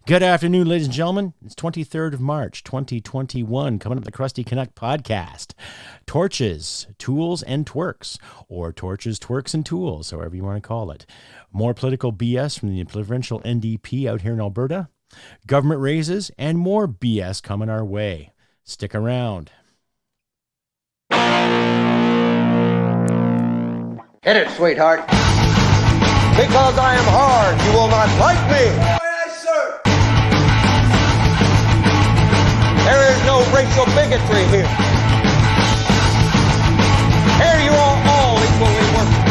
Good afternoon, ladies and gentlemen. It's 23rd of March, 2021, coming up the Crusty Canuck podcast. Torches, tools, and twerks, or torches, twerks, and tools, however you want to call it. More political BS from the Provincial NDP out here in Alberta. Government raises, and more BS coming our way. Stick around. Hit it, sweetheart. Because I am hard, you will not like me. Yes, sir. There is no racial bigotry here. Here you are all equally worthless.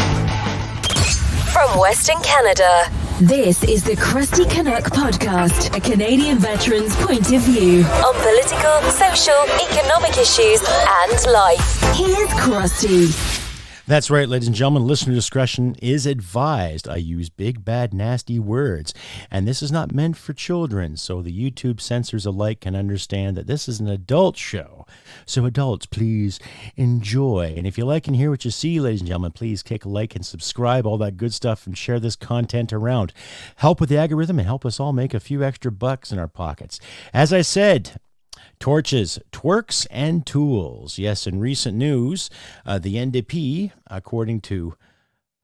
From Western Canada, this is the Crusty Canuck podcast, a Canadian veteran's point of view on political, social, economic issues, and life. Here's Crusty. That's right, ladies and gentlemen. Listener discretion is advised. I use big, bad, nasty words, and this is not meant for children, so the YouTube censors alike can understand that this is an adult show. So adults, please enjoy. And if you like and hear what you see, ladies and gentlemen, please click like and subscribe, all that good stuff, and share this content around. Help with the algorithm and help us all make a few extra bucks in our pockets. As I said, torches, twerks, and tools. Yes, in recent news, the NDP, according to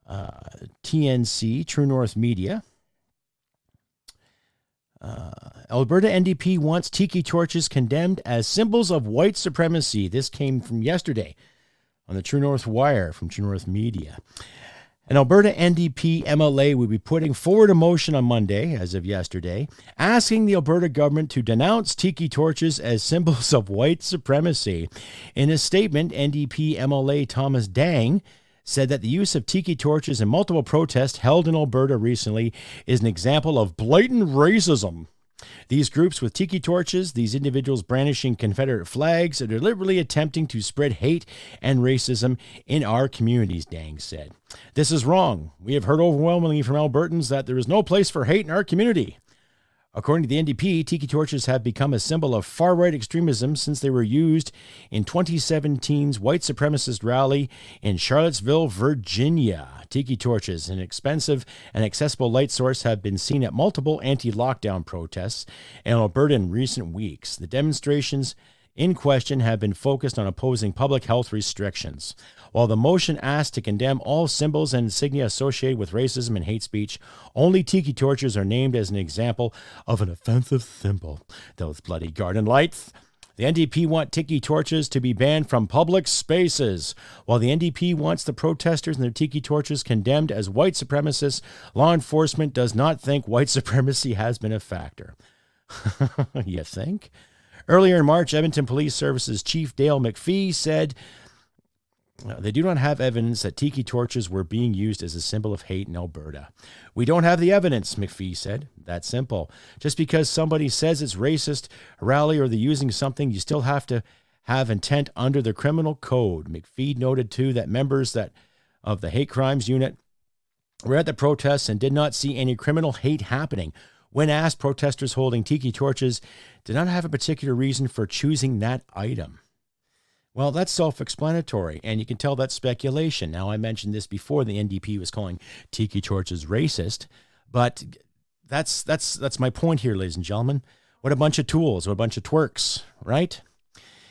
TNC, True North Media, Alberta NDP wants tiki torches condemned as symbols of white supremacy. This came from yesterday on the True North Wire from True North Media. An Alberta NDP MLA will be putting forward a motion on Monday, as of yesterday, asking the Alberta government to denounce tiki torches as symbols of white supremacy. In a statement, NDP MLA Thomas Dang said that the use of tiki torches in multiple protests held in Alberta recently is an example of blatant racism. These groups with tiki torches, these individuals brandishing Confederate flags, are deliberately attempting to spread hate and racism in our communities, Dang said. This is wrong. We have heard overwhelmingly from Albertans that there is no place for hate in our community. According to the NDP, tiki torches have become a symbol of far-right extremism since they were used in 2017's white supremacist rally in Charlottesville, Virginia. Tiki torches, an expensive and accessible light source, have been seen at multiple anti-lockdown protests in Alberta in recent weeks. The demonstrations in question have been focused on opposing public health restrictions. While the motion asks to condemn all symbols and insignia associated with racism and hate speech, only tiki torches are named as an example of an offensive symbol. Those bloody garden lights. The NDP want tiki torches to be banned from public spaces. While the NDP wants the protesters and their tiki torches condemned as white supremacists, law enforcement does not think white supremacy has been a factor. You think? Earlier in March, Edmonton Police Services Chief Dale McPhee said they do not have evidence that tiki torches were being used as a symbol of hate in Alberta. We don't have the evidence, McPhee said. That's simple. Just because somebody says it's racist, a rally, or they're using something, you still have to have intent under the criminal code. McPhee noted, too, that members of the hate crimes unit were at the protests and did not see any criminal hate happening. When asked, protesters holding tiki torches did not have a particular reason for choosing that item. Well, that's self-explanatory, and you can tell that's speculation. Now, I mentioned this before. The NDP was calling tiki torches racist, but that's my point here, ladies and gentlemen. What a bunch of tools, what a bunch of twerks, right?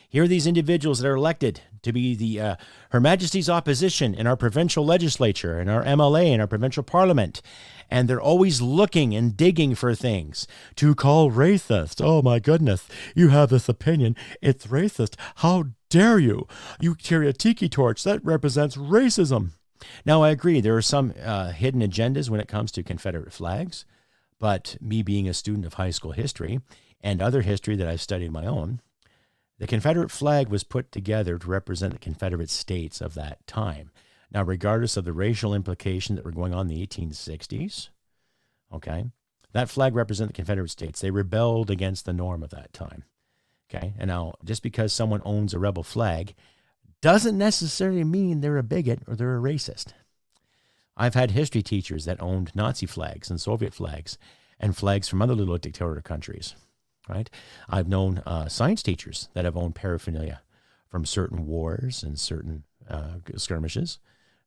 Here are these individuals that are elected to be Her Majesty's opposition in our provincial legislature, in our MLA, in our provincial parliament. And they're always looking and digging for things to call racist. Oh, my goodness. You have this opinion. It's racist. How dare you? You carry a tiki torch. That represents racism. Now, I agree. There are some hidden agendas when it comes to Confederate flags. But me being a student of high school history and other history that I've studied my own, the Confederate flag was put together to represent the Confederate states of that time. Now, regardless of the racial implications that were going on in the 1860s, okay, that flag represented the Confederate states. They rebelled against the norm of that time, okay? And now, just because someone owns a rebel flag doesn't necessarily mean they're a bigot or they're a racist. I've had history teachers that owned Nazi flags and Soviet flags and flags from other little dictator countries. Right? I've known science teachers that have owned paraphernalia from certain wars and certain skirmishes,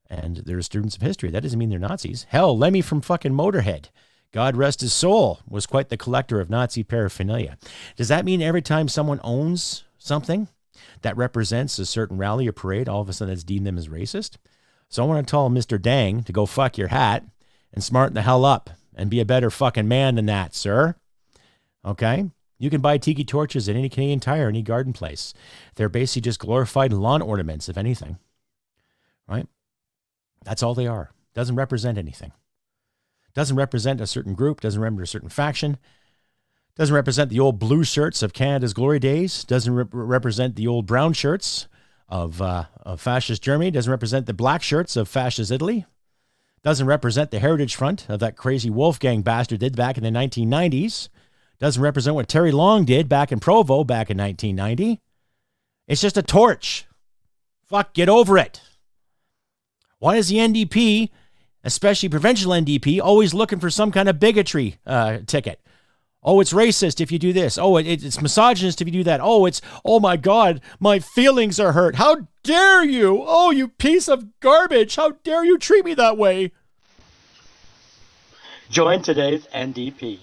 and they're students of history. That doesn't mean they're Nazis. Hell, Lemmy from fucking Motorhead God rest his soul, was quite the collector of Nazi paraphernalia. Does that mean every time someone owns something that represents a certain rally or parade, all of a sudden it's deemed them as racist? So I want to tell Mr. Dang to go fuck your hat and smarten the hell up and be a better fucking man than that, sir. Okay? You can buy tiki torches at any Canadian Tire, any garden place. They're basically just glorified lawn ornaments, if anything. Right? That's all they are. Doesn't represent anything. Doesn't represent a certain group, doesn't represent a certain faction, doesn't represent the old blue shirts of Canada's glory days, doesn't represent the old brown shirts of fascist Germany, doesn't represent the black shirts of fascist Italy, doesn't represent the Heritage Front of that crazy Wolfgang bastard did back in the 1990s, doesn't represent what Terry Long did back in Provo back in 1990. It's just a torch. Fuck, get over it. Why is the NDP, especially Provincial NDP, always looking for some kind of bigotry ticket? Oh, it's racist if you do this. Oh, it's misogynist if you do that. Oh my God, my feelings are hurt. How dare you? Oh, you piece of garbage. How dare you treat me that way? Join today's NDP.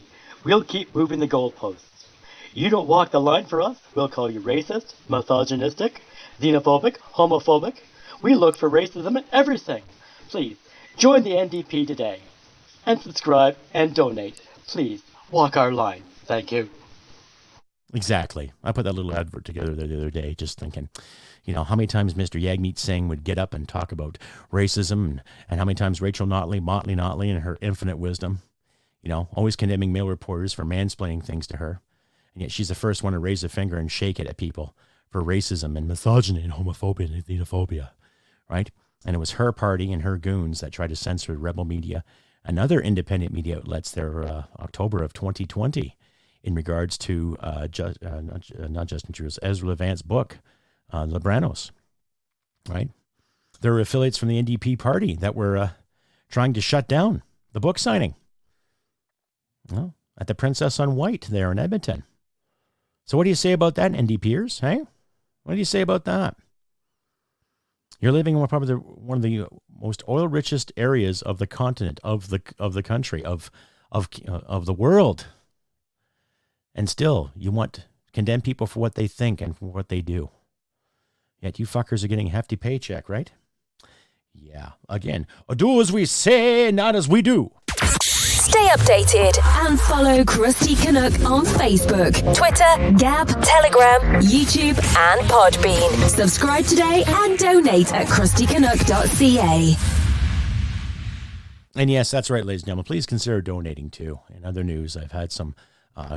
We'll keep moving the goalposts. You don't walk the line for us, we'll call you racist, misogynistic, xenophobic, homophobic. We look for racism in everything. Please, join the NDP today. And subscribe and donate. Please, walk our line. Thank you. Exactly. I put that little advert together the other day just thinking, how many times Mr. Yagmeet Singh would get up and talk about racism and how many times Rachel Motley in her infinite wisdom, always condemning male reporters for mansplaining things to her. And yet she's the first one to raise a finger and shake it at people for racism and misogyny and homophobia and xenophobia, right? And it was her party and her goons that tried to censor Rebel Media and other independent media outlets there October of 2020 in regards to not Justin Trudeau's, Ezra Levant's book, Libranos, right? There were affiliates from the NDP party that were trying to shut down the book signing at the Princess on White there in Edmonton. So what do you say about that, NDPers? Hey, what do you say about that? You're living in probably one of the most oil-richest areas of the continent, of the country, of the world, and still you want to condemn people for what they think and for what they do. Yet you fuckers are getting a hefty paycheck, right? Yeah. Again, do as we say, not as we do. Stay updated and follow Crusty Canuck on Facebook, Twitter, Gab, Telegram, YouTube, and Podbean. Subscribe today and donate at crustycanuck.ca. And yes, that's right, ladies and gentlemen. Please consider donating too. In other news, I've had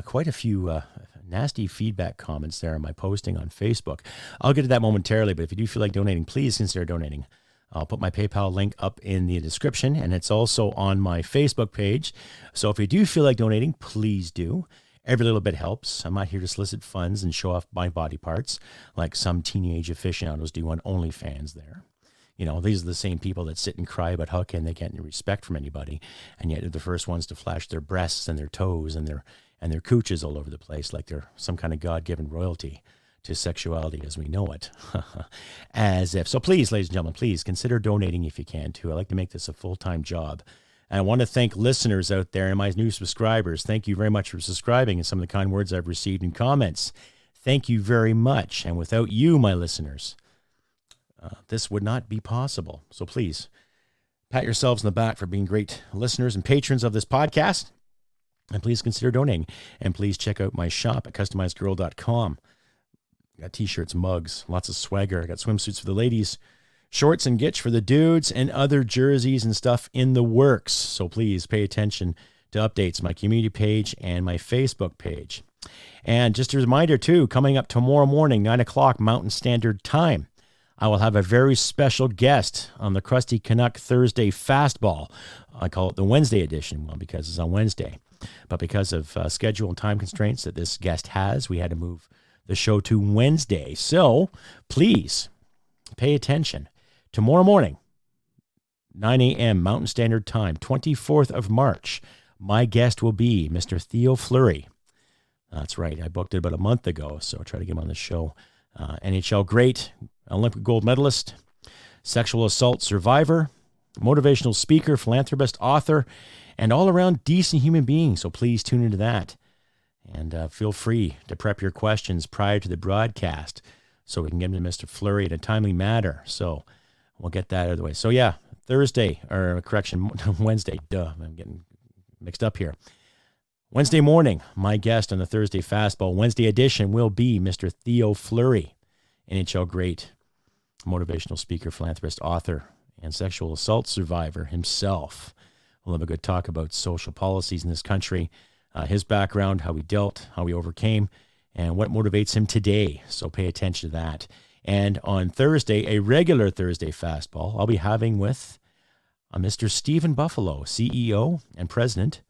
quite a few nasty feedback comments there on my posting on Facebook. I'll get to that momentarily, but if you do feel like donating, please consider donating. I'll put my PayPal link up in the description, and it's also on my Facebook page. So if you do feel like donating, please do. Every little bit helps. I'm not here to solicit funds and show off my body parts like some teenage aficionados do on OnlyFans there. These are the same people that sit and cry about how can they get any respect from anybody, and yet they're the first ones to flash their breasts and their toes and their cooches all over the place like they're some kind of God-given royalty to sexuality as we know it. As if. So please, ladies and gentlemen, please consider donating if you can too. I like to make this a full-time job. And I want to thank listeners out there and my new subscribers. Thank you very much for subscribing and some of the kind words I've received in comments. Thank you very much. And without you, my listeners, this would not be possible. So please, pat yourselves on the back for being great listeners and patrons of this podcast. And please consider donating. And please check out my shop at customizedgirl.com. Got t-shirts, mugs, lots of swagger. I got swimsuits for the ladies, shorts and gitch for the dudes, and other jerseys and stuff in the works. So please pay attention to updates, my community page and my Facebook page. And just a reminder too, coming up tomorrow morning, 9 o'clock Mountain Standard Time, I will have a very special guest on the Crusty Canuck Thursday Fastball. I call it the Wednesday edition, well, because it's on Wednesday. But because of schedule and time constraints that this guest has, we had to move the show to Wednesday. So please pay attention. Tomorrow morning, 9 a.m. Mountain Standard Time, 24th of March, my guest will be Mr. Theo Fleury. That's right. I booked it about a month ago, so I'll try to get him on the show. NHL great, Olympic gold medalist, sexual assault survivor, motivational speaker, philanthropist, author, and all around decent human being. So please tune into that. And feel free to prep your questions prior to the broadcast so we can get them to Mr. Fleury in a timely manner. So we'll get that out of the way. So yeah, Wednesday. I'm getting mixed up here. Wednesday morning, my guest on the Thursday Fastball Wednesday edition will be Mr. Theo Fleury, NHL great, motivational speaker, philanthropist, author, and sexual assault survivor himself. We'll have a good talk about social policies in this country, his background, how he dealt, how he overcame, and what motivates him today. So pay attention to that. And on Thursday, a regular Thursday Fastball, I'll be having with Mr. Stephen Buffalo, CEO and president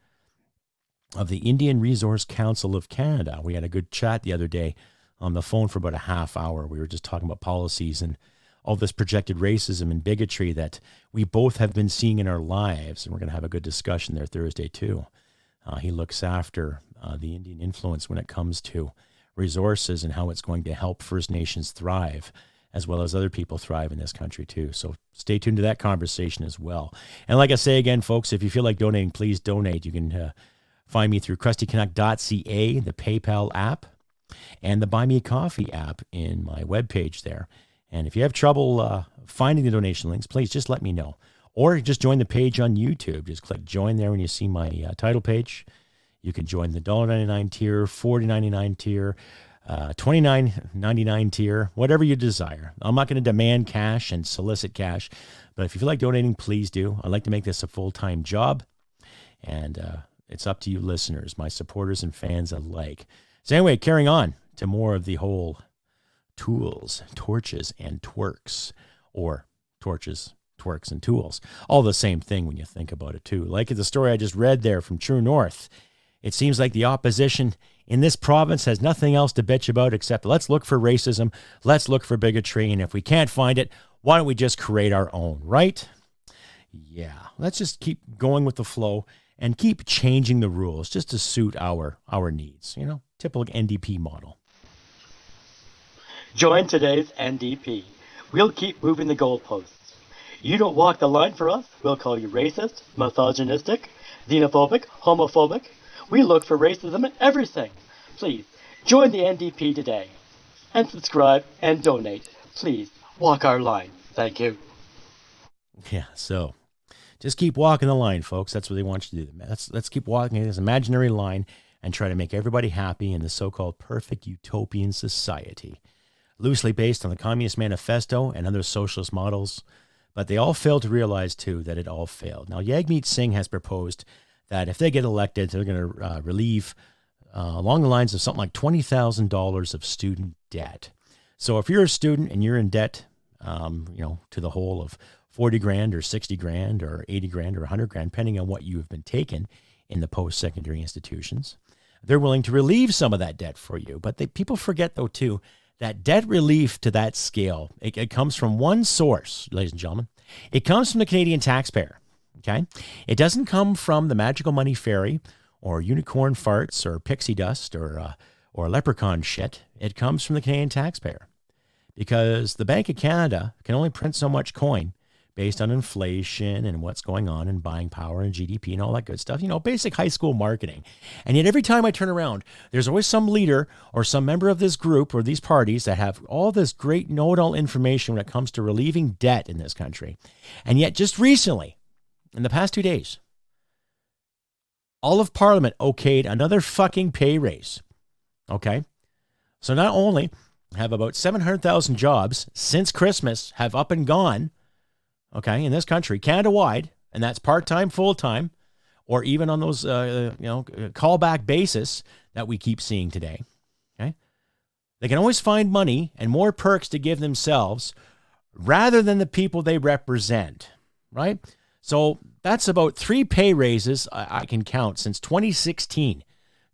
of the Indian Resource Council of Canada. We had a good chat the other day on the phone for about a half hour. We were just talking about policies and all this projected racism and bigotry that we both have been seeing in our lives. And we're going to have a good discussion there Thursday too. He looks after the Indian influence when it comes to resources and how it's going to help First Nations thrive, as well as other people thrive in this country too. So stay tuned to that conversation as well. And like I say again, folks, if you feel like donating, please donate. You can find me through crustycanuck.ca, the PayPal app, and the Buy Me a Coffee app in my webpage there. And if you have trouble finding the donation links, please just let me know. Or just join the page on YouTube. Just click join there when you see my title page. You can join the $1.99 tier, $40.99 tier, $29.99 tier, whatever you desire. I'm not going to demand cash and solicit cash, but if you feel like donating, please do. I'd like to make this a full-time job, and it's up to you listeners, my supporters and fans alike. So anyway, carrying on to more of the whole tools, torches, and twerks, or torches, twerks, and tools. All the same thing when you think about it too. Like the story I just read there from True North, it seems like the opposition in this province has nothing else to bitch about except let's look for racism, let's look for bigotry, and if we can't find it, why don't we just create our own, right? Yeah, let's just keep going with the flow and keep changing the rules just to suit our needs, typical NDP model. Join today's NDP. We'll keep moving the goalposts. You don't walk the line for us, we'll call you racist, misogynistic, xenophobic, homophobic. We look for racism in everything. Please, join the NDP today. And subscribe and donate. Please, walk our line. Thank you. Yeah, so just keep walking the line, folks. That's what they want you to do. Let's keep walking this imaginary line and try to make everybody happy in the so-called perfect utopian society, loosely based on the Communist Manifesto and other socialist models. But they all failed to realize, too, that it all failed. Now, Jagmeet Singh has proposed that if they get elected, they're going to relieve along the lines of something like $20,000 of student debt. So if you're a student and you're in debt, to the whole of 40 grand or 60 grand or 80 grand or 100 grand, depending on what you have been taken in the post-secondary institutions, they're willing to relieve some of that debt for you. But people forget, though, too, that debt relief to that scale, it comes from one source, ladies and gentlemen. It comes from the Canadian taxpayer, okay? It doesn't come from the magical money fairy or unicorn farts or pixie dust or leprechaun shit. It comes from the Canadian taxpayer because the Bank of Canada can only print so much coin based on inflation and what's going on in buying power and GDP and all that good stuff, basic high school marketing. And yet every time I turn around, there's always some leader or some member of this group or these parties that have all this great know-it-all information when it comes to relieving debt in this country. And yet just recently, in the past 2 days, all of Parliament okayed another fucking pay raise. Okay? So not only have about 700,000 jobs since Christmas have up and gone, okay, in this country, Canada-wide, and that's part-time, full-time, or even on those, callback basis that we keep seeing today, okay? They can always find money and more perks to give themselves rather than the people they represent, right? So that's about 3 pay raises I can count since 2016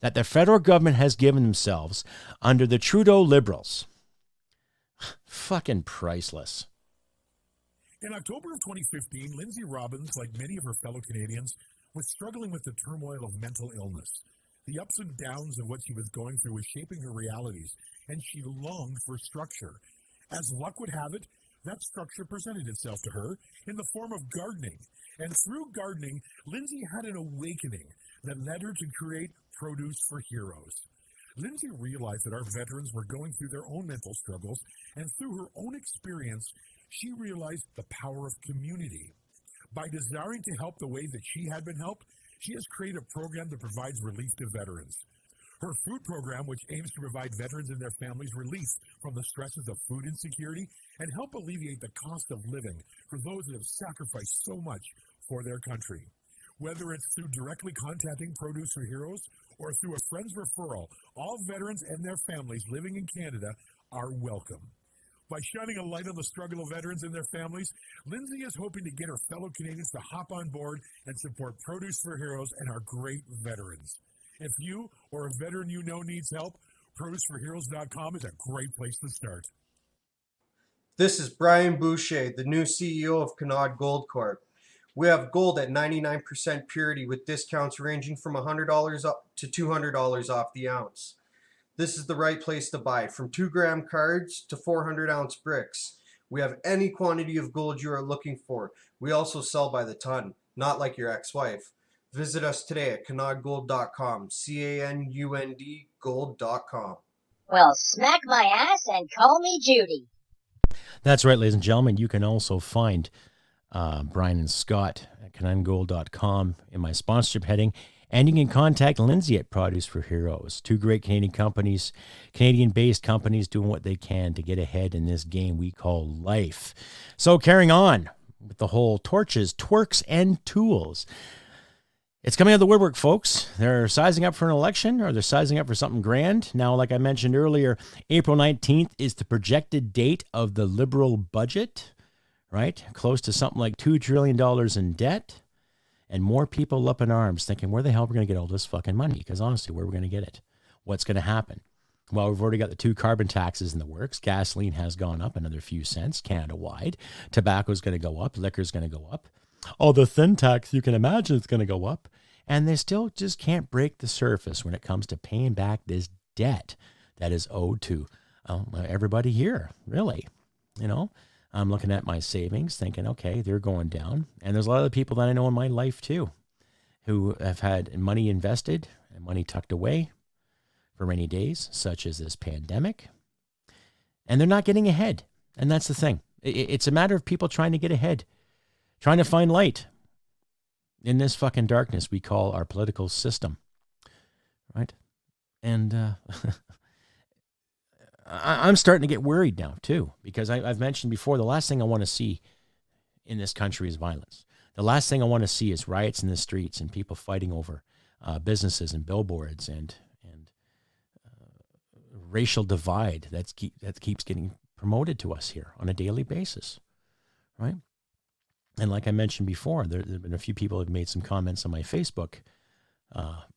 that the federal government has given themselves under the Trudeau Liberals. Fucking priceless. In October of 2015, Lindsay Robbins, like many of her fellow Canadians, was struggling with the turmoil of mental illness. The ups and downs of what she was going through was shaping her realities, and she longed for structure. As luck would have it, That structure presented itself to her in the form of gardening. And through gardening, Lindsay had an awakening that led her to create Produce for Heroes. Lindsay realized that our veterans were going through their own mental struggles, and through her own experience, she realized the power of community. By desiring to help the way that she had been helped, she has created a program that provides relief to veterans. Her food program, which aims to provide veterans and their families relief from the stresses of food insecurity and help alleviate the cost of living for those that have sacrificed so much for their country. Whether it's through directly contacting Produce for Heroes or through a friend's referral, all veterans and their families living in Canada are welcome. By shining a light on the struggle of veterans and their families, Lindsay is hoping to get her fellow Canadians to hop on board and support Produce for Heroes and our great veterans. If you or a veteran you know needs help, ProduceForHeroes.com is a great place to start. This is Brian Boucher, the new CEO of Canuck Gold Corp. We have gold at 99% purity with discounts ranging from $100 up to $200 off the ounce. This is the right place to buy, from 2-gram cards to 400-ounce bricks. We have any quantity of gold you are looking for. We also sell by the ton, not like your ex-wife. Visit us today at canudgold.com, CANUND gold.com. Well, smack my ass and call me Judy. That's right, ladies and gentlemen. You can also find Brian and Scott at canudgold.com in my sponsorship heading. And you can contact Lindsay at Produce for Heroes. 2 great Canadian companies, Canadian-based companies doing what they can to get ahead in this game we call life. So carrying on with the whole torches, twerks, and tools. It's coming out of the woodwork, folks. They're sizing up for an election, or they're sizing up for something grand. Now, like I mentioned earlier, April 19th is the projected date of the Liberal budget, right? Close to something like $2 trillion in debt. And more people up in arms thinking, where the hell are we going to get all this fucking money? Because honestly, where are we going to get it? What's going to happen? Well, we've already got the 2 carbon taxes in the works. Gasoline has gone up another few cents Canada-wide. Tobacco's going to go up. Liquor's going to go up. Oh, the thin tax, you can imagine it's going to go up. And they still just can't break the surface when it comes to paying back this debt that is owed to everybody here, really. You know, I'm looking at my savings thinking, okay, they're going down. And there's a lot of people that I know in my life too who have had money invested and money tucked away for rainy days, such as this pandemic. And they're not getting ahead. And that's the thing. It's a matter of people trying to get ahead, trying to find light in this fucking darkness we call our political system, right? And I'm starting to get worried now, too, because I've mentioned before, the last thing I want to see in this country is violence. The last thing I want to see is riots in the streets and people fighting over businesses and billboards and racial divide that keeps getting promoted to us here on a daily basis, right? And like I mentioned before, there have been a few people who have made some comments on my Facebook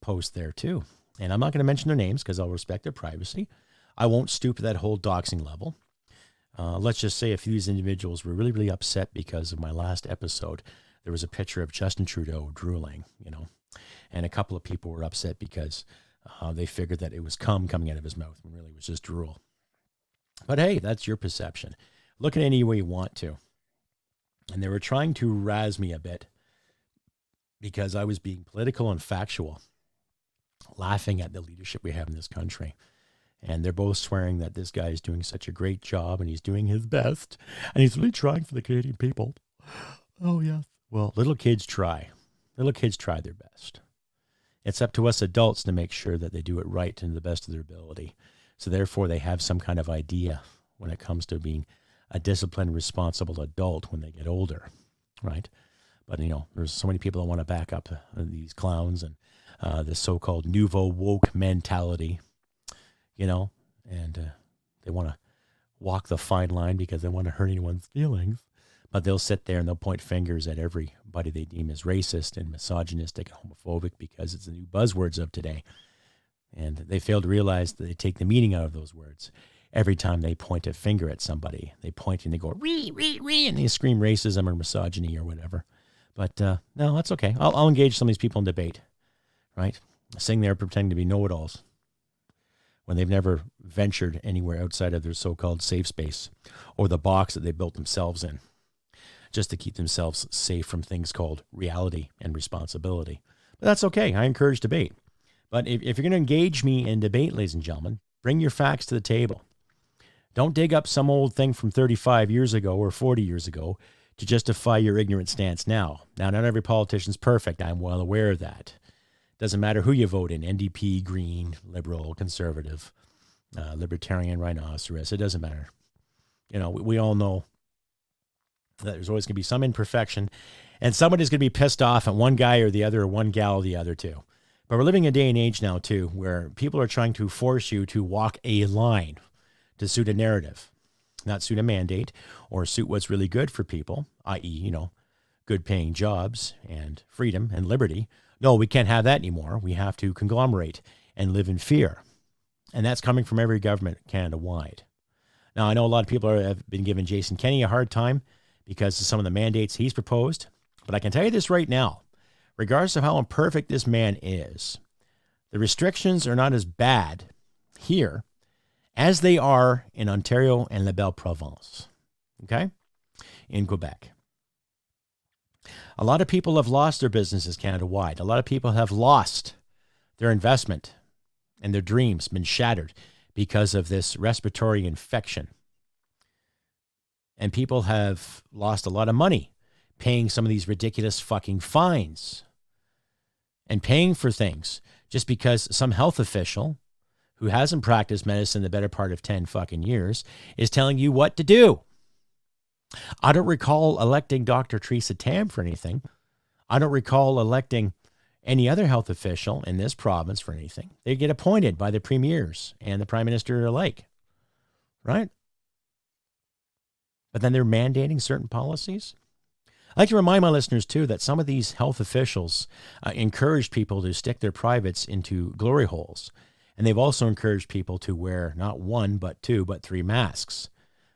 post there, too. And I'm not going to mention their names because I'll respect their privacy. I won't stoop to that whole doxing level. Let's just say a few of these individuals were really, really upset because of my last episode. There was a picture of Justin Trudeau drooling, and a couple of people were upset because they figured that it was cum coming out of his mouth when really it was just drool. But hey, that's your perception. Look at it any way you want to. And they were trying to razz me a bit because I was being political and factual, laughing at the leadership we have in this country. And they're both swearing that this guy is doing such a great job and he's doing his best and he's really trying for the Canadian people. Oh, yes. Well, little kids try. Little kids try their best. It's up to us adults to make sure that they do it right and to the best of their ability. So therefore, they have some kind of idea when it comes to being a disciplined, responsible adult when they get older, right? But, there's so many people that want to back up these clowns and this so-called nouveau woke mentality. And they want to walk the fine line because they want to hurt anyone's feelings, but they'll sit there and they'll point fingers at everybody they deem as racist and misogynistic and homophobic because it's the new buzzwords of today. And they fail to realize that they take the meaning out of those words. Every time they point a finger at somebody, they point and they go, ree, ree, ree, and they scream racism or misogyny or whatever. But no, that's okay. I'll engage some of these people in debate, right? Sitting there pretending to be know-it-alls, when they've never ventured anywhere outside of their so-called safe space or the box that they built themselves in, just to keep themselves safe from things called reality and responsibility. But that's okay. I encourage debate. But if you're going to engage me in debate, ladies and gentlemen, bring your facts to the table. Don't dig up some old thing from 35 years ago or 40 years ago to justify your ignorant stance now. Now, not every politician's perfect. I'm well aware of that. Doesn't matter who you vote in, NDP, Green, Liberal, Conservative, Libertarian, Rhinoceros. It doesn't matter. You know, we all know that there's always going to be some imperfection, and somebody's going to be pissed off at one guy or the other, or one gal or the other too. But we're living a day and age now too, where people are trying to force you to walk a line to suit a narrative, not suit a mandate or suit what's really good for people, i.e., you know, good paying jobs and freedom and liberty. No, we can't have that anymore. We have to conglomerate and live in fear. And that's coming from every government Canada-wide. Now, I know a lot of people have been giving Jason Kenney a hard time because of some of the mandates he's proposed. But I can tell you this right now, regardless of how imperfect this man is, the restrictions are not as bad here as they are in Ontario and La Belle Province, okay, in Quebec. A lot of people have lost their businesses Canada-wide. A lot of people have lost their investment and their dreams been shattered because of this respiratory infection. And people have lost a lot of money paying some of these ridiculous fucking fines and paying for things just because some health official who hasn't practiced medicine the better part of 10 fucking years is telling you what to do. I don't recall electing Dr. Theresa Tam for anything. I don't recall electing any other health official in this province for anything. They get appointed by the premiers and the prime minister alike, right? But then they're mandating certain policies. I like to remind my listeners, too, that some of these health officials encourage people to stick their privates into glory holes. And they've also encouraged people to wear not one, but two, but three masks.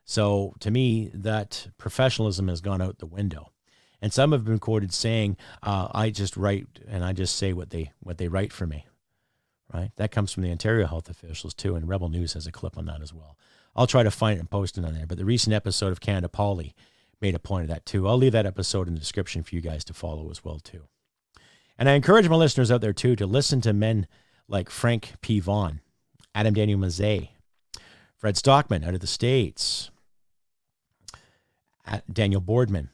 So to me, that professionalism has gone out the window. And some have been quoted saying, I just write and I just say what they write for me. Right? That comes from the Ontario health officials, too. And Rebel News has a clip on that as well. I'll try to find it and post it on there. But the recent episode of Canada Poly made a point of that, too. I'll leave that episode in the description for you guys to follow as well, too. And I encourage my listeners out there, too, to listen to men like Frank P. Vaughan, Adam Daniel Mazet, Fred Stockman out of the States, Daniel Boardman,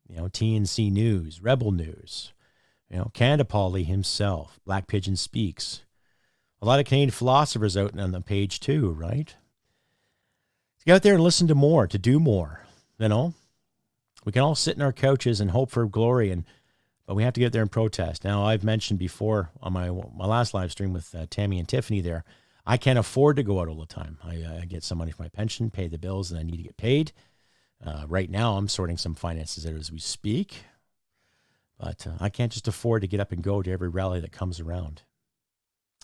you know, TNC News, Rebel News, you know, Canada Poly himself, Black Pigeon Speaks. A lot of Canadian philosophers out on the page, too, right? To get out there and listen to more, to do more, you know. We can all sit in our couches and hope for glory, but we have to get there and protest. Now, I've mentioned before on my last live stream with Tammy and Tiffany there, I can't afford to go out all the time. I get some money for my pension, pay the bills, and I need to get paid. Right now, I'm sorting some finances out as we speak, but I can't just afford to get up and go to every rally that comes around.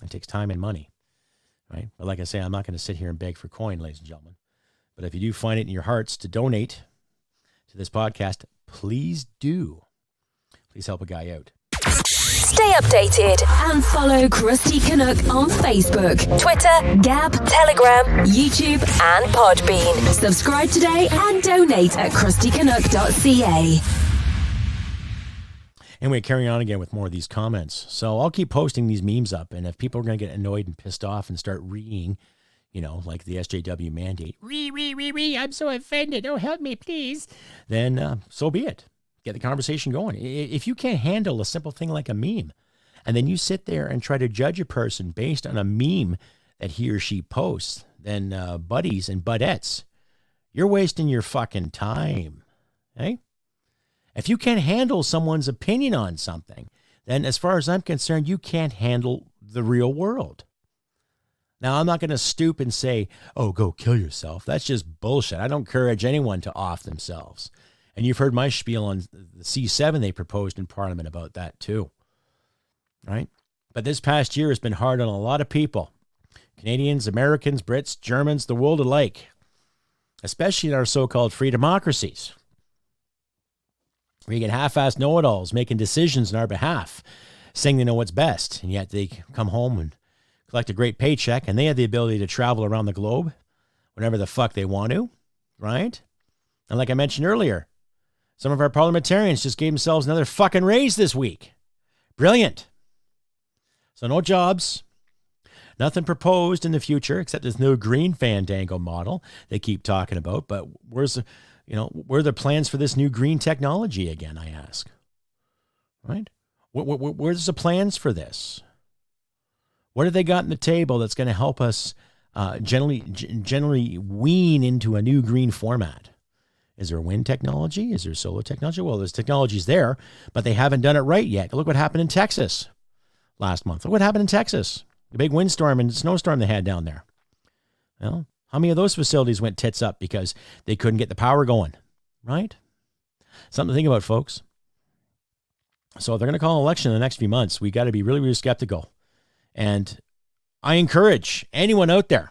It takes time and money, right? But like I say, I'm not going to sit here and beg for coin, ladies and gentlemen. But if you do find it in your hearts to donate to this podcast, please do. Please help a guy out. Stay updated and follow Crusty Canuck on Facebook, Twitter, Gab, Telegram, YouTube, and Podbean. Subscribe today and donate at crustycanuck.ca. And we're carrying on again with more of these comments. So I'll keep posting these memes up, and if people are going to get annoyed and pissed off and start reeing, you know, like the SJW mandate, I'm so offended, oh, help me, please, then so be it. Get the conversation going. If you can't handle a simple thing like a meme, and then you sit there and try to judge a person based on a meme that he or she posts, then buddies and budettes, you're wasting your fucking time, eh? If you can't handle someone's opinion on something, then as far as I'm concerned, you can't handle the real world. Now, I'm not going to stoop and say, oh, go kill yourself. That's just bullshit. I don't encourage anyone to off themselves. And you've heard my spiel on the C7 they proposed in Parliament about that too, right? But this past year has been hard on a lot of people. Canadians, Americans, Brits, Germans, the world alike, especially in our so-called free democracies, where you get half-assed know-it-alls making decisions on our behalf, saying they know what's best, and yet they come home and collect a great paycheck, and they have the ability to travel around the globe whenever the fuck they want to, right? And like I mentioned earlier, some of our parliamentarians just gave themselves another fucking raise this week. Brilliant. So no jobs, nothing proposed in the future except this new green fandango model they keep talking about. But where are the plans for this new green technology again, I ask? Right? Where's the plans for this? What have they got on the table that's going to help us generally wean into a new green format? Is there wind technology? Is there solar technology? Well, there's technologies there, but they haven't done it right yet. Look what happened in Texas last month. Look what happened in Texas. The big windstorm and snowstorm they had down there. Well, how many of those facilities went tits up because they couldn't get the power going, right? Something to think about, folks. So if they're going to call an election in the next few months, we got to be really, really skeptical. And I encourage anyone out there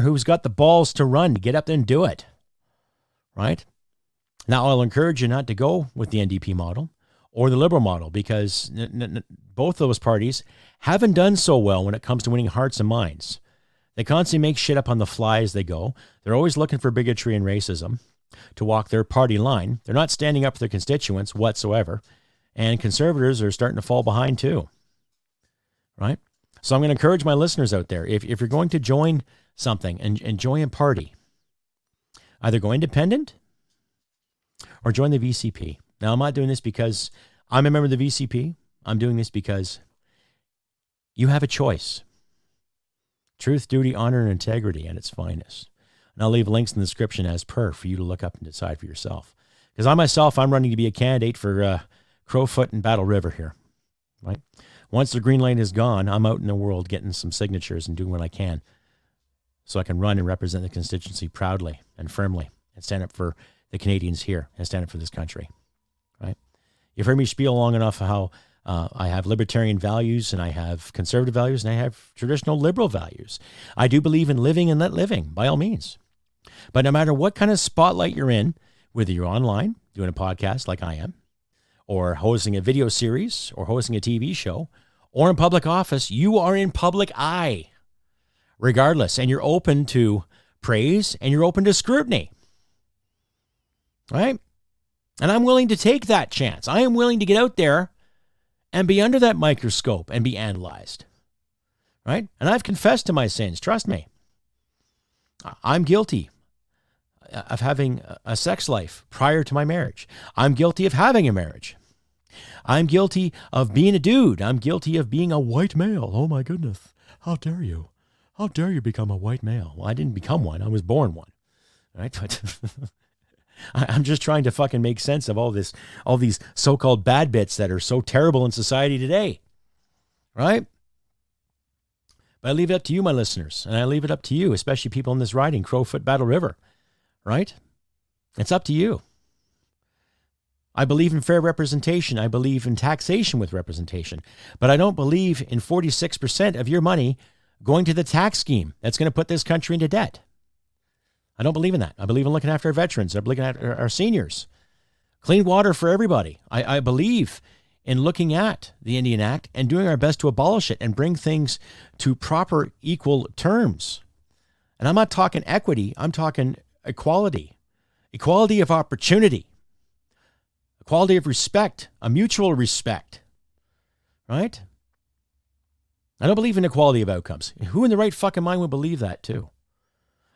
who's got the balls to run, to get up there and do it. Right? Now, I'll encourage you not to go with the NDP model or the Liberal model because both those parties haven't done so well when it comes to winning hearts and minds. They constantly make shit up on the fly as they go. They're always looking for bigotry and racism to walk their party line. They're not standing up for their constituents whatsoever. And conservatives are starting to fall behind too. Right? So I'm going to encourage my listeners out there, if you're going to join something and join a party, either go independent or join the VCP. Now, I'm not doing this because I'm a member of the VCP. I'm doing this because you have a choice. Truth, duty, honor, and integrity at its finest. And I'll leave links in the description as per for you to look up and decide for yourself. Because I'm running to be a candidate for Crowfoot and Battle River here. Right? Once the green light is gone, I'm out in the world getting some signatures and doing what I can so I can run and represent the constituency proudly and firmly and stand up for the Canadians here and stand up for this country, right? You've heard me spiel long enough how I have libertarian values and I have conservative values and I have traditional liberal values. I do believe in living and let living, by all means. But no matter what kind of spotlight you're in, whether you're online, doing a podcast like I am, or hosting a video series, or hosting a TV show, or in public office, you are in public eye. Regardless, and you're open to praise and you're open to scrutiny, right? And I'm willing to take that chance. I am willing to get out there and be under that microscope and be analyzed, right? And I've confessed to my sins, trust me. I'm guilty of having a sex life prior to my marriage. I'm guilty of having a marriage. I'm guilty of being a dude. I'm guilty of being a white male. Oh my goodness, how dare you? How dare you become a white male? Well, I didn't become one. I was born one. Right? But I'm just trying to fucking make sense of all these so-called bad bits that are so terrible in society today. Right? But I leave it up to you, my listeners. And I leave it up to you, especially people in this riding, Crowfoot, Battle River. Right? It's up to you. I believe in fair representation. I believe in taxation with representation. But I don't believe in 46% of your money going to the tax scheme that's going to put this country into debt. I don't believe in that. I believe in looking after our veterans. I believe in our seniors. Clean water for everybody. I believe in looking at the Indian Act and doing our best to abolish it and bring things to proper equal terms. And I'm not talking equity. I'm talking equality. Equality of opportunity. Equality of respect. A mutual respect. Right? I don't believe in equality of outcomes. Who in the right fucking mind would believe that too?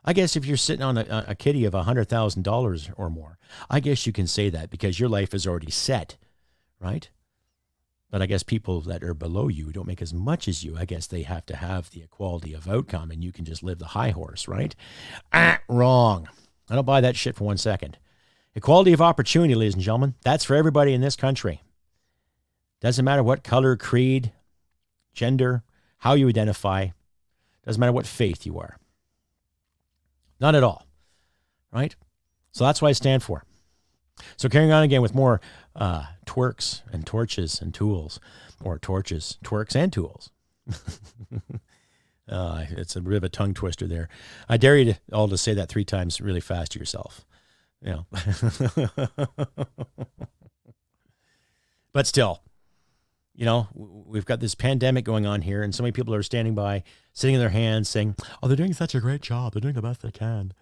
I guess if you're sitting on a kitty of $100,000 or more, I guess you can say that because your life is already set, right? But I guess people that are below you don't make as much as you. I guess they have to have the equality of outcome and you can just live the high horse, right? Wrong. I don't buy that shit for 1 second. Equality of opportunity, ladies and gentlemen, that's for everybody in this country. Doesn't matter what color, creed, gender, how you identify. Doesn't matter what faith you are. Not at all. Right? So that's what I stand for. So carrying on again with more twerks and torches and tools. Or torches, twerks, and tools. It's a bit of a tongue twister there. I dare you all to say that 3 times really fast to yourself. You know. But still, we've got this pandemic going on here, and so many people are standing by, sitting in their hands saying, oh, they're doing such a great job. They're doing the best they can,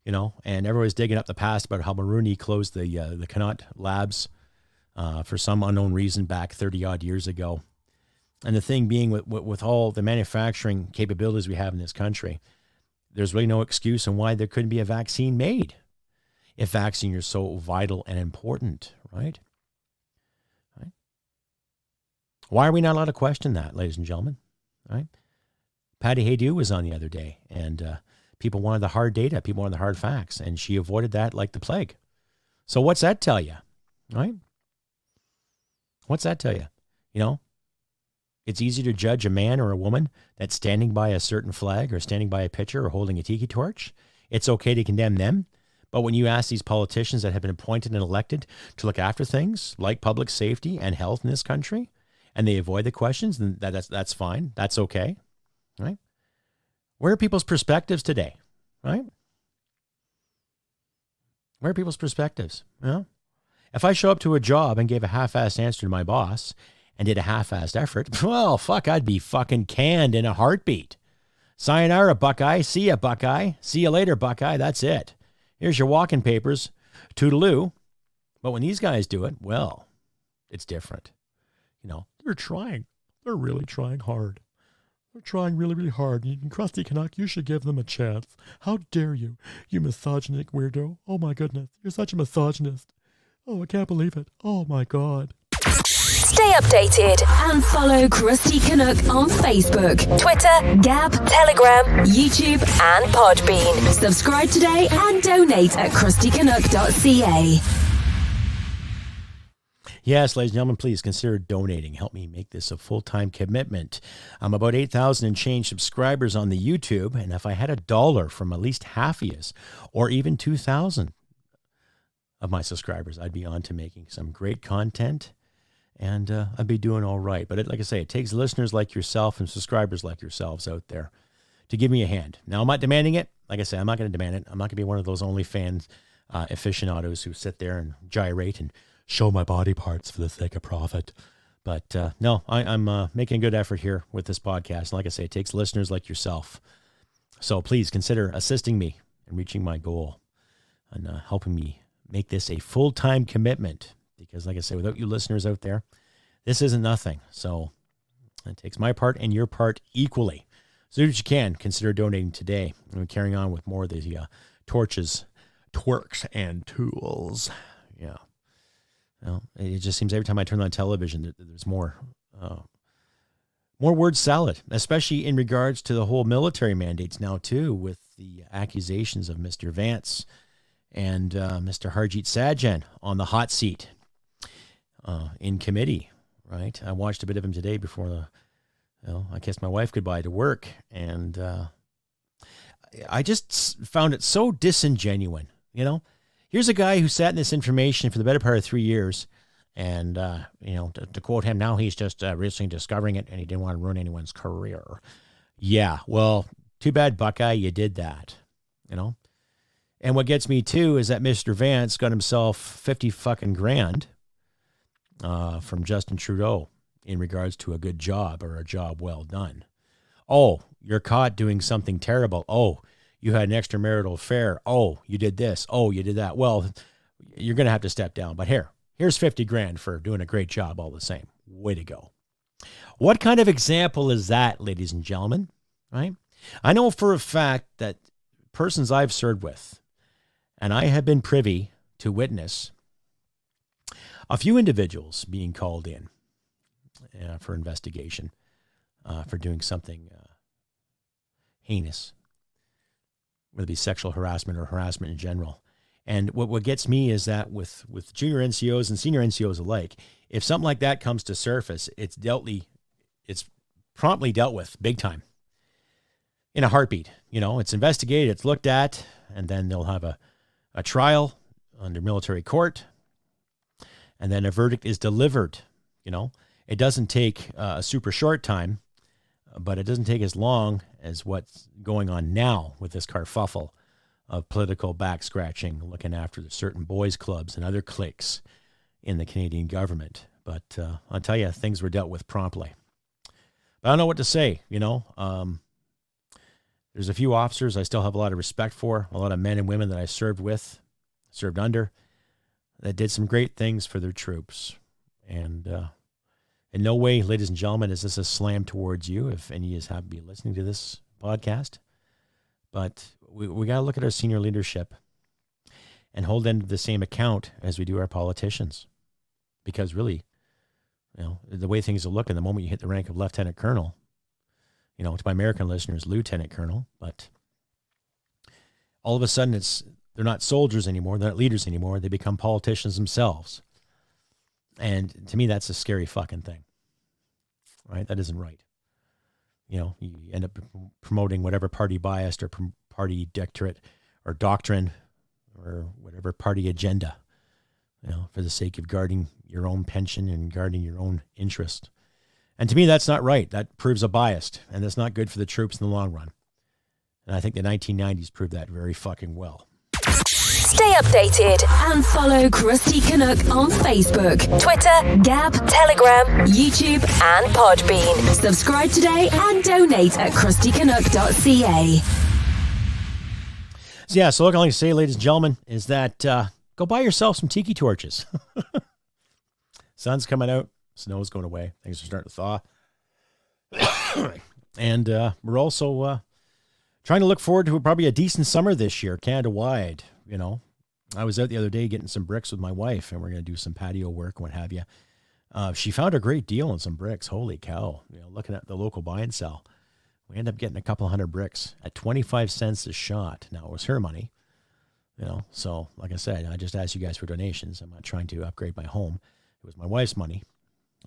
and everybody's digging up the past about how Mulroney closed the Canuck labs for some unknown reason back 30 odd years ago. And the thing being with all the manufacturing capabilities we have in this country, there's really no excuse on why there couldn't be a vaccine made if vaccine is so vital and important, right? Why are we not allowed to question that, ladies and gentlemen? Right? Patty Haydu was on the other day, and people wanted the hard data, people wanted the hard facts, and she avoided that like the plague. So what's that tell you, right? What's that tell you? It's easy to judge a man or a woman that's standing by a certain flag or standing by a picture or holding a tiki torch. It's okay to condemn them. But when you ask these politicians that have been appointed and elected to look after things like public safety and health in this country, and they avoid the questions, then that's fine. That's okay, right? Where are people's perspectives today, right? Where are people's perspectives? If I show up to a job and gave a half-assed answer to my boss and did a half-assed effort, well, fuck, I'd be fucking canned in a heartbeat. Sayonara, Buckeye. See ya, Buckeye. See you later, Buckeye. That's it. Here's your walking papers. Toodaloo. But when these guys do it, well, it's different. They're trying. They're really trying hard. They're trying really, really hard. And Crusty Canuck, you should give them a chance. How dare you, you misogynistic weirdo. Oh, my goodness. You're such a misogynist. Oh, I can't believe it. Oh, my God. Stay updated and follow Crusty Canuck on Facebook, Twitter, Gab, Telegram, YouTube, and Podbean. Subscribe today and donate at crustycanuck.ca. Yes, ladies and gentlemen, please consider donating. Help me make this a full-time commitment. I'm about 8,000 and change subscribers on the YouTube, and if I had $1 from at least half of you, or even 2,000 of my subscribers, I'd be on to making some great content, and I'd be doing all right. But like I say, it takes listeners like yourself and subscribers like yourselves out there to give me a hand. Now, I'm not demanding it. Like I say, I'm not going to demand it. I'm not going to be one of those OnlyFans aficionados who sit there and gyrate and show my body parts for the sake of profit. But no, I'm making a good effort here with this podcast. Like I say, it takes listeners like yourself. So please consider assisting me in reaching my goal and helping me make this a full-time commitment. Because like I say, without you listeners out there, this isn't nothing. So it takes my part and your part equally. So do what you can. Consider donating today. And carrying on with more of the torches, twerks, and tools. Yeah. Well, it just seems every time I turn on television, there's more word salad, especially in regards to the whole military mandates now, too, with the accusations of Mr. Vance and Mr. Harjit Sajjan on the hot seat in committee, right? I watched a bit of him today before I kissed my wife goodbye to work, and I just found it so disingenuous, Here's a guy who sat in this information for the better part of 3 years, and, to quote him, now he's just recently discovering it, and he didn't want to ruin anyone's career. Yeah, well, too bad, Buckeye, you did that, And what gets me, too, is that Mr. Vance got himself 50 fucking grand from Justin Trudeau in regards to a good job or a job well done. Oh, you're caught doing something terrible. Oh, you had an extramarital affair. Oh, you did this. Oh, you did that. Well, you're going to have to step down. But here's 50 grand for doing a great job all the same. Way to go. What kind of example is that, ladies and gentlemen? Right? I know for a fact that persons I've served with, and I have been privy to witness a few individuals being called in for investigation for doing something heinous, whether it be sexual harassment or harassment in general. And what gets me is that with junior NCOs and senior NCOs alike, if something like that comes to surface, it's promptly dealt with big time in a heartbeat. It's investigated, it's looked at, and then they'll have a trial under military court, and then a verdict is delivered. It doesn't take a super short time, but it doesn't take as long as what's going on now with this kerfuffle of political back-scratching, looking after the certain boys' clubs and other cliques in the Canadian government. But I'll tell you, things were dealt with promptly. But I don't know what to say, you know. There's a few officers I still have a lot of respect for, a lot of men and women that I served under, that did some great things for their troops. And in no way, ladies and gentlemen, is this a slam towards you, if any of you happen to be listening to this podcast. But we got to look at our senior leadership and hold them to the same account as we do our politicians. Because really, you know, the way things are looking, the moment you hit the rank of lieutenant colonel, you know, to my American listeners, lieutenant colonel, but all of a sudden they're not soldiers anymore, they're not leaders anymore, they become politicians themselves. And to me, that's a scary fucking thing, right? That isn't right. You know, you end up promoting whatever party biased or party dictatorate or doctrine or whatever party agenda, you know, for the sake of guarding your own pension and guarding your own interest. And to me, that's not right. That proves a bias, and that's not good for the troops in the long run. And I think the 1990s proved that very fucking well. Stay updated and follow Crusty Canuck on Facebook, Twitter, Gab, Telegram, YouTube, and Podbean. Subscribe today and donate at crustycanuck.ca. So yeah, so what I'm going to say, ladies and gentlemen, is that go buy yourself some tiki torches. Sun's coming out. Snow's going away. Things are starting to thaw. And we're also trying to look forward to probably a decent summer this year, Canada-wide. You know, I was out the other day getting some bricks with my wife, and we're going to do some patio work and what have you. She found a great deal on some bricks. Holy cow. You know, looking at the local buy and sell, we ended up getting a couple hundred bricks at 25 cents a shot. Now, it was her money, you know. So, like I said, I just asked you guys for donations. I'm not trying to upgrade my home. It was my wife's money.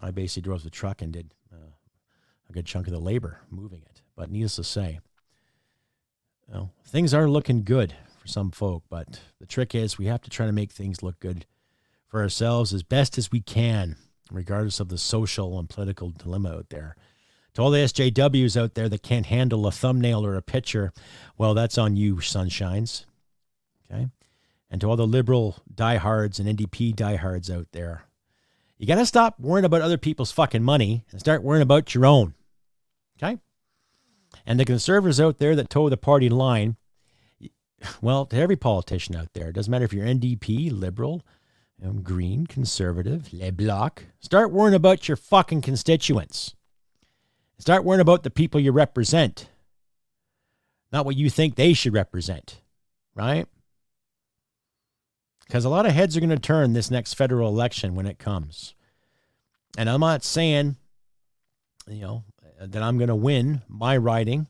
I basically drove the truck and did a good chunk of the labor moving it. But needless to say, you know, things are looking good for some folk. But the trick is we have to try to make things look good for ourselves as best as we can, regardless of the social and political dilemma out there. To all the SJWs out there that can't handle a thumbnail or a picture, well, that's on you, sunshines. Okay? And to all the liberal diehards and NDP diehards out there, you got to stop worrying about other people's fucking money and start worrying about your own. Okay? And the conservatives out there that toe the party line, well, to every politician out there, it doesn't matter if you're NDP, liberal, green, conservative, Le Bloc, start worrying about your fucking constituents. Start worrying about the people you represent, not what you think they should represent, right? Because a lot of heads are going to turn this next federal election when it comes. And I'm not saying, you know, that I'm going to win my riding.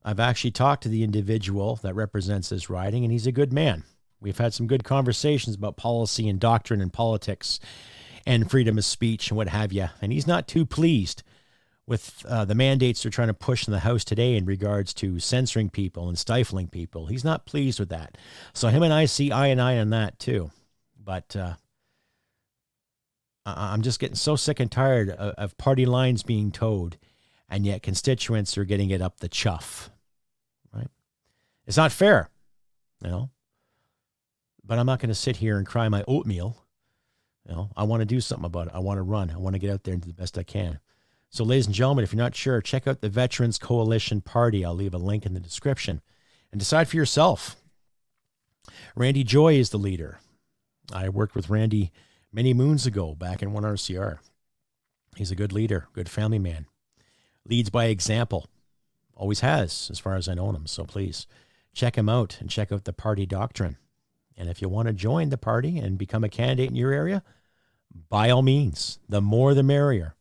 I've actually talked to the individual that represents this riding, and he's a good man. We've had some good conversations about policy and doctrine and politics and freedom of speech and what have you. And he's not too pleased with the mandates they're trying to push in the House today in regards to censoring people and stifling people. He's not pleased with that. So him and I see eye and eye on that too. But I'm just getting so sick and tired of party lines being towed, and yet constituents are getting it up the chuff. Right? It's not fair, you know. But I'm not going to sit here and cry my oatmeal. You know, I want to do something about it. I want to run. I want to get out there and do the best I can. So, ladies and gentlemen, if you're not sure, check out the Veterans Coalition Party. I'll leave a link in the description and decide for yourself. Randy Joy is the leader. I worked with Randy many moons ago back in 1RCR. He's a good leader, good family man. Leads by example. Always has, as far as I know him. So please check him out and check out the party doctrine. And if you want to join the party and become a candidate in your area, by all means, the more the merrier.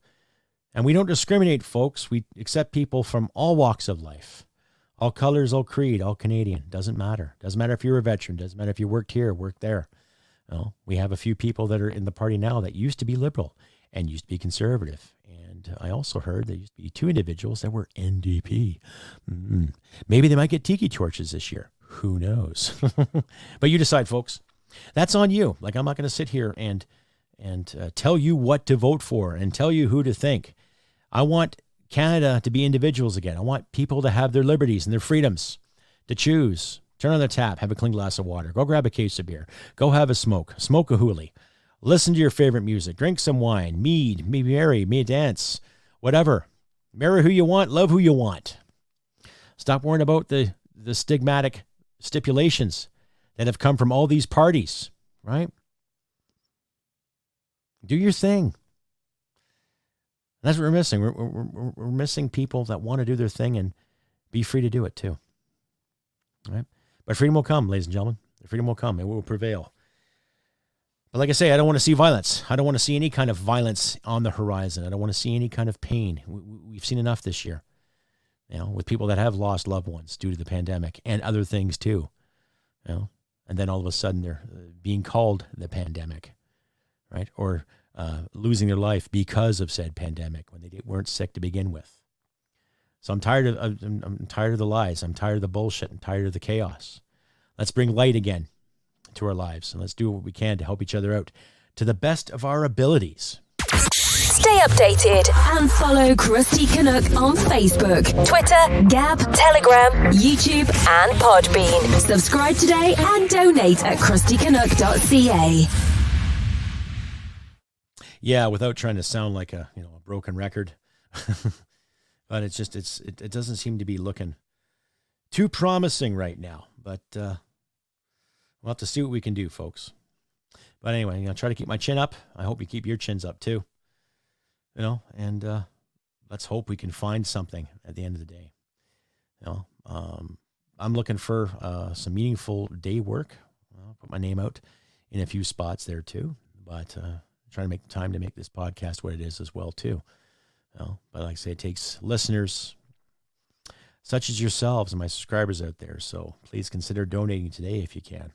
And we don't discriminate, folks. We accept people from all walks of life. All colors, all creed, all Canadian. Doesn't matter. Doesn't matter if you're a veteran. Doesn't matter if you worked here, worked there. You know, we have a few people that are in the party now that used to be liberal and used to be conservative. And I also heard there used to be 2 individuals that were NDP. Maybe they might get tiki torches this year. Who knows? But you decide, folks. That's on you. Like, I'm not going to sit here and tell you what to vote for and tell you who to think. I want Canada to be individuals again. I want people to have their liberties and their freedoms to choose. Turn on the tap, have a clean glass of water. Go grab a case of beer. Go have a smoke. Smoke a hoolie. Listen to your favorite music. Drink some wine, mead, be merry, may dance, whatever. Marry who you want, love who you want. Stop worrying about the stigmatic stipulations that have come from all these parties, right? Do your thing. That's what we're missing. We're missing people that want to do their thing and be free to do it too. All right? But freedom will come, ladies and gentlemen. The freedom will come. It will prevail. But like I say, I don't want to see violence. I don't want to see any kind of violence on the horizon. I don't want to see any kind of pain. We've seen enough this year, with people that have lost loved ones due to the pandemic and other things too. And then all of a sudden they're being called the pandemic, right? Or losing their life because of said pandemic when they weren't sick to begin with. So I'm tired of the lies. I'm tired of the bullshit. I'm tired of the chaos. Let's bring light again to our lives, and let's do what we can to help each other out to the best of our abilities. Stay updated and follow Crusty Canuck on Facebook, Twitter, Gab, Telegram, YouTube, and Podbean. Subscribe today and donate at crustycanuck.ca. Yeah, without trying to sound like a broken record, but it doesn't seem to be looking too promising right now. But we'll have to see what we can do, folks. But anyway, try to keep my chin up. I hope you keep your chins up too. And let's hope we can find something at the end of the day. I'm looking for some meaningful day work. I'll put my name out in a few spots there too, but trying to make the time to make this podcast what it is as well too. But like I say, it takes listeners such as yourselves and my subscribers out there. So please consider donating today if you can.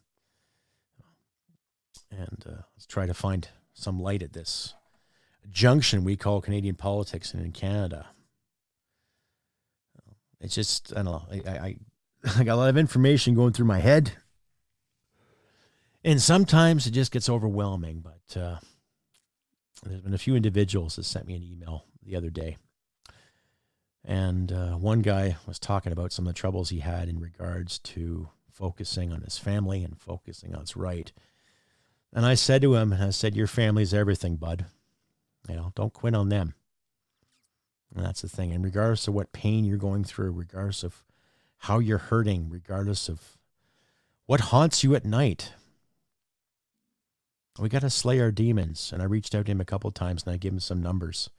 And let's try to find some light at this junction we call Canadian politics and in Canada. It's just, I don't know, I got a lot of information going through my head. And sometimes it just gets overwhelming. But there's been a few individuals that sent me an email the other day. And one guy was talking about some of the troubles he had in regards to focusing on his family and focusing on what's right. And I said to him, your family's everything, bud. Don't quit on them. And that's the thing. And regardless of what pain you're going through, regardless of how you're hurting, regardless of what haunts you at night, we got to slay our demons. And I reached out to him a couple of times and I gave him some numbers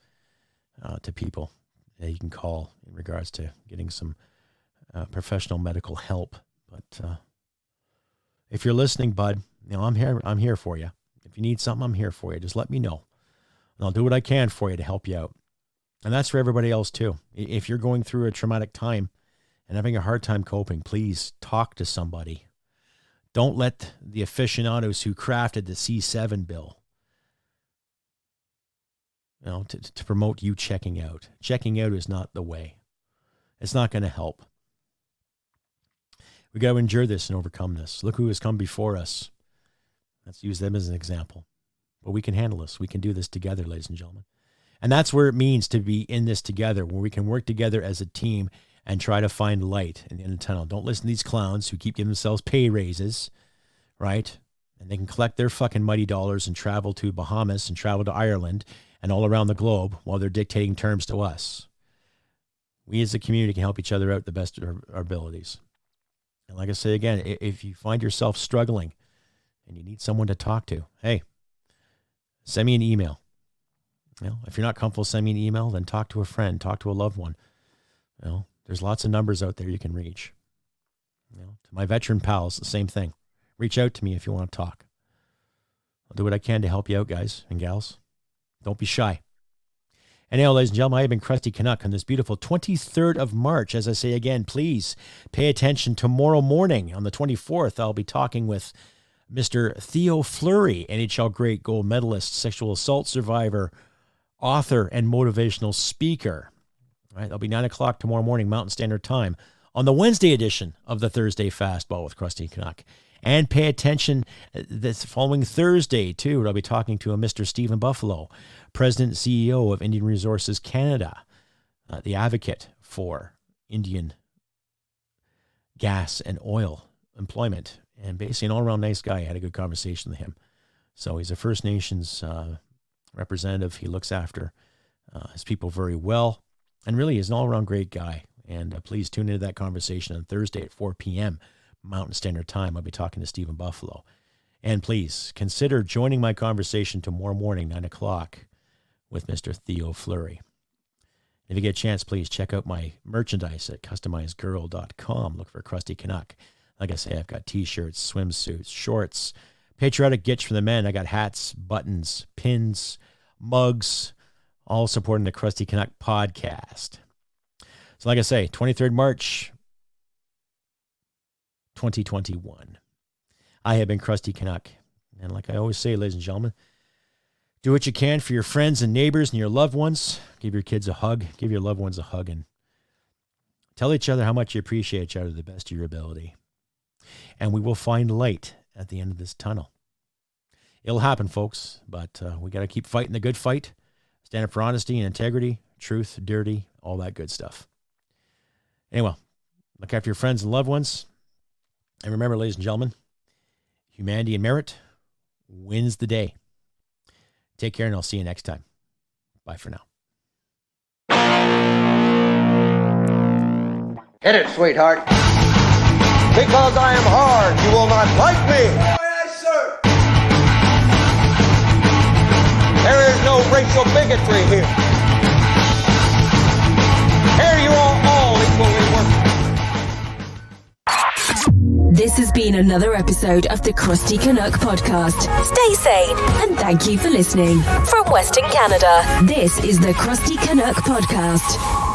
to people that you can call in regards to getting some professional medical help. But if you're listening, bud, I'm here for you. If you need something, I'm here for you. Just let me know. And I'll do what I can for you to help you out. And that's for everybody else too. If you're going through a traumatic time and having a hard time coping, please talk to somebody. Don't let the aficionados who crafted the C7 bill, to promote you checking out. Checking out is not the way. It's not going to help. We got to endure this and overcome this. Look who has come before us. Let's use them as an example. But we can handle this. We can do this together, ladies and gentlemen. And that's where it means to be in this together, where we can work together as a team and try to find light in the end of the tunnel. Don't listen to these clowns who keep giving themselves pay raises, right? And they can collect their fucking mighty dollars and travel to Bahamas and travel to Ireland and all around the globe while they're dictating terms to us. We as a community can help each other out the best of our abilities. And like I say again, if you find yourself struggling and you need someone to talk to, hey, send me an email. If you're not comfortable sending me an email, then talk to a friend, talk to a loved one. There's lots of numbers out there you can reach. To my veteran pals, the same thing. Reach out to me if you want to talk. I'll do what I can to help you out, guys and gals. Don't be shy. And now, ladies and gentlemen, I have been Crusty Canuck on this beautiful 23rd of March. As I say again, please pay attention tomorrow morning on the 24th. I'll be talking with Mr. Theo Fleury, NHL great gold medalist, sexual assault survivor, author, and motivational speaker. All right, that'll be 9 o'clock tomorrow morning, Mountain Standard Time, on the Wednesday edition of the Thursday Fastball with Crusty Canuck. And pay attention this following Thursday, too. I'll be talking to a Mr. Stephen Buffalo, President and CEO of Indian Resources Canada, the advocate for Indian gas and oil employment, and basically an all-around nice guy. I had a good conversation with him. So he's a First Nations representative. He looks after his people very well, and really is an all-around great guy. And please tune into that conversation on Thursday at 4 p.m. Mountain Standard Time. I'll be talking to Stephen Buffalo. And please consider joining my conversation tomorrow morning, 9 o'clock, with Mr. Theo Fleury. If you get a chance, please check out my merchandise at customizedgirl.com. Look for Crusty Canuck. Like I say, I've got t-shirts, swimsuits, shorts, patriotic gitch for the men. I got hats, buttons, pins, mugs, all supporting the Crusty Canuck podcast. So like I say, 23rd March, 2021. I have been Crusty Canuck. And like I always say, ladies and gentlemen, do what you can for your friends and neighbors and your loved ones. Give your kids a hug. Give your loved ones a hug. And tell each other how much you appreciate each other to the best of your ability. And we will find light at the end of this tunnel. It'll happen, folks. But we got to keep fighting the good fight. Stand up for honesty and integrity, truth, dirty, all that good stuff. Anyway, look after your friends and loved ones. And remember, ladies and gentlemen, humanity and merit wins the day. Take care, and I'll see you next time. Bye for now. Hit it, sweetheart. Because I am hard, you will not like me. Yes, sir. There is no racial bigotry here. Here you are all equally worth. This has been another episode of the Crusty Canuck podcast. Stay sane and thank you for listening. From Western Canada, this is the Crusty Canuck podcast.